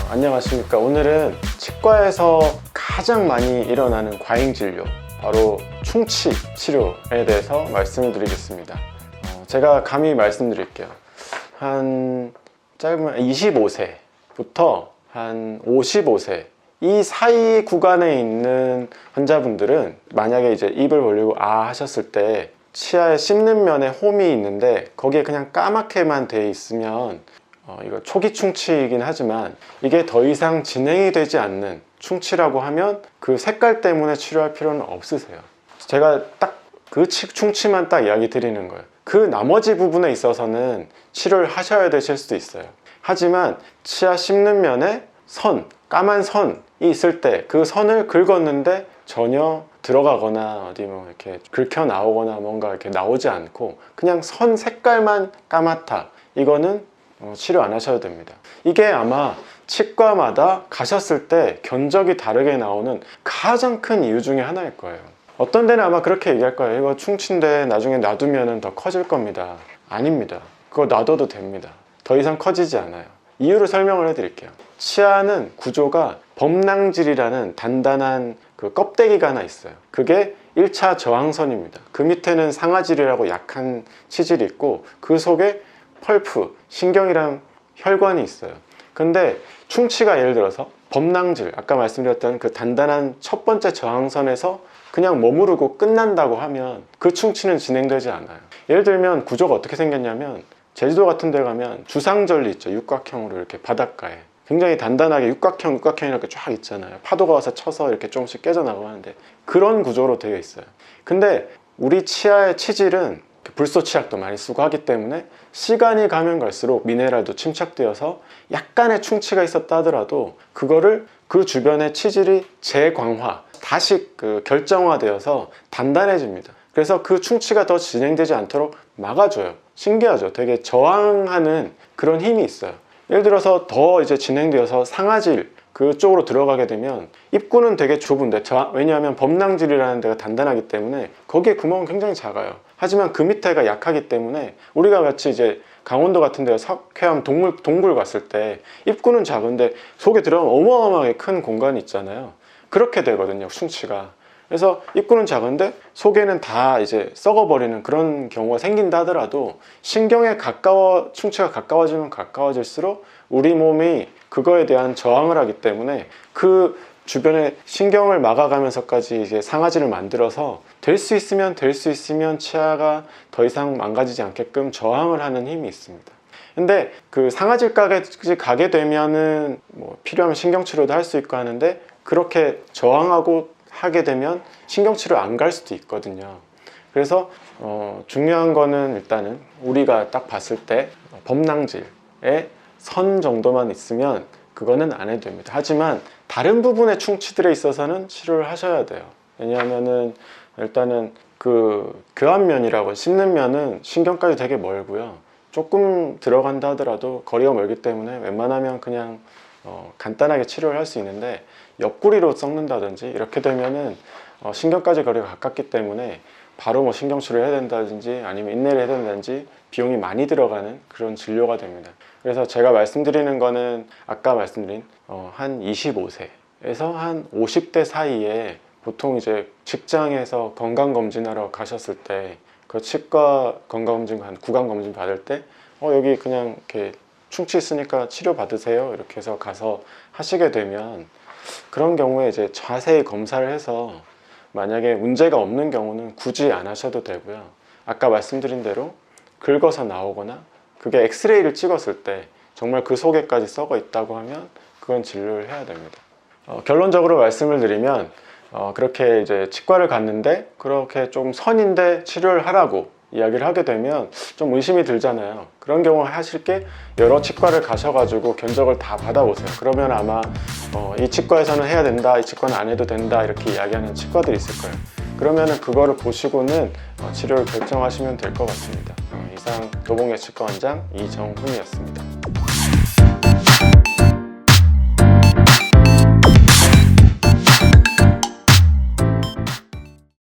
안녕하십니까. 오늘은 치과에서 가장 많이 일어나는 과잉 진료, 바로 충치 치료에 대해서 말씀을 드리겠습니다. 제가 감히 말씀드릴게요. 한 짧으면 25세부터 한 55세 이 사이 구간에 있는 환자분들은 만약에 이제 입을 벌리고 아 하셨을 때 치아에 씹는 면에 홈이 있는데 거기에 그냥 까맣게만 돼 있으면 이거 초기 충치이긴 하지만 이게 더 이상 진행이 되지 않는 충치라고 하면 그 색깔 때문에 치료할 필요는 없으세요. 제가 딱 그 충치만 딱 이야기 드리는 거예요. 그 나머지 부분에 있어서는 치료를 하셔야 되실 수도 있어요. 하지만 치아 씹는 면에 선, 까만 선이 있을 때 그 선을 긁었는데 전혀 들어가거나 어디 뭐 이렇게 긁혀 나오거나 뭔가 이렇게 나오지 않고 그냥 선 색깔만 까맣다, 이거는 치료 안 하셔도 됩니다. 이게 아마 치과마다 가셨을 때 견적이 다르게 나오는 가장 큰 이유 중에 하나일 거예요. 어떤 데는 아마 그렇게 얘기할 거예요. 이거 충치인데 나중에 놔두면 더 커질 겁니다. 아닙니다. 그거 놔둬도 됩니다. 더 이상 커지지 않아요. 이유를 설명을 해드릴게요. 치아는 구조가 범낭질이라는 단단한 그 껍데기가 하나 있어요. 그게 1차 저항선입니다. 그 밑에는 상아질이라고 약한 치질이 있고 그 속에 펄프, 신경이랑 혈관이 있어요. 근데 충치가 예를 들어서 범낭질, 아까 말씀드렸던 그 단단한 첫 번째 저항선에서 그냥 머무르고 끝난다고 하면 그 충치는 진행되지 않아요. 예를 들면 구조가 어떻게 생겼냐면, 제주도 같은 데 가면 주상절리 있죠. 육각형으로 이렇게 바닷가에 굉장히 단단하게 육각형 이렇게 쫙 있잖아요. 파도가 와서 쳐서 이렇게 조금씩 깨져나가고 하는데 그런 구조로 되어 있어요. 근데 우리 치아의 치질은 불소 치약도 많이 쓰고 하기 때문에 시간이 가면 갈수록 미네랄도 침착되어서 약간의 충치가 있었다 하더라도 그거를 그 주변의 치질이 재광화, 다시 그 결정화되어서 단단해집니다. 그래서 그 충치가 더 진행되지 않도록 막아줘요. 신기하죠? 되게 저항하는 그런 힘이 있어요. 예를 들어서 더 이제 진행되어서 상아질 그쪽으로 들어가게 되면 입구는 되게 좁은데, 왜냐하면 범낭질이라는 데가 단단하기 때문에 거기에 구멍은 굉장히 작아요. 하지만 그 밑에가 약하기 때문에 우리가 같이 이제 강원도 같은 데 석회암 동굴 갔을 때 입구는 작은데 속에 들어가면 어마어마하게 큰 공간이 있잖아요. 그렇게 되거든요, 충치가. 그래서 입구는 작은데 속에는 다 이제 썩어버리는 그런 경우가 생긴다 하더라도 신경에 충치가 가까워지면 가까워질수록 우리 몸이 그거에 대한 저항을 하기 때문에 그 주변에 신경을 막아가면서까지 이제 상아지를 만들어서 될 수 있으면 치아가 더 이상 망가지지 않게끔 저항을 하는 힘이 있습니다. 근데 그 상아질까지 가게 되면은 뭐 필요하면 신경치료도 할 수 있고 하는데, 그렇게 저항하고 하게 되면 신경치료 안 갈 수도 있거든요. 그래서 중요한 거는 일단은 우리가 딱 봤을 때 범낭질에 선 정도만 있으면 그거는 안 해도 됩니다. 하지만 다른 부분의 충치들에 있어서는 치료를 하셔야 돼요. 왜냐하면은 일단은 그 교환면이라고, 씹는 면은 신경까지 되게 멀고요. 조금 들어간다 하더라도 거리가 멀기 때문에 웬만하면 그냥 간단하게 치료를 할 수 있는데, 옆구리로 썩는다든지 이렇게 되면은 신경까지 거리가 가깝기 때문에 바로 뭐 신경치료를 해야 된다든지 아니면 인내를 해야 된다든지 비용이 많이 들어가는 그런 진료가 됩니다. 그래서 제가 말씀드리는 거는 아까 말씀드린 한 25세에서 한 50대 사이에 보통 이제 직장에서 건강검진하러 가셨을 때 그 치과 건강검진, 한 구강검진 받을 때 여기 그냥 이렇게 충치 있으니까 치료 받으세요 이렇게 해서 가서 하시게 되면, 그런 경우에 이제 자세히 검사를 해서 만약에 문제가 없는 경우는 굳이 안 하셔도 되고요. 아까 말씀드린 대로 긁어서 나오거나 그게 엑스레이를 찍었을 때 정말 그 속에까지 썩어 있다고 하면 그건 진료를 해야 됩니다. 결론적으로 말씀을 드리면 그렇게 이제 치과를 갔는데 그렇게 좀 선인데 치료를 하라고 이야기를 하게 되면 좀 의심이 들잖아요. 그런 경우 하실 게 여러 치과를 가셔가지고 견적을 다 받아보세요. 그러면 아마 이 치과에서는 해야 된다, 이 치과는 안 해도 된다 이렇게 이야기하는 치과들이 있을 거예요. 그러면은 그거를 보시고는 치료를 결정하시면 될 것 같습니다. 이상 도봉예치과 원장 이정훈이었습니다.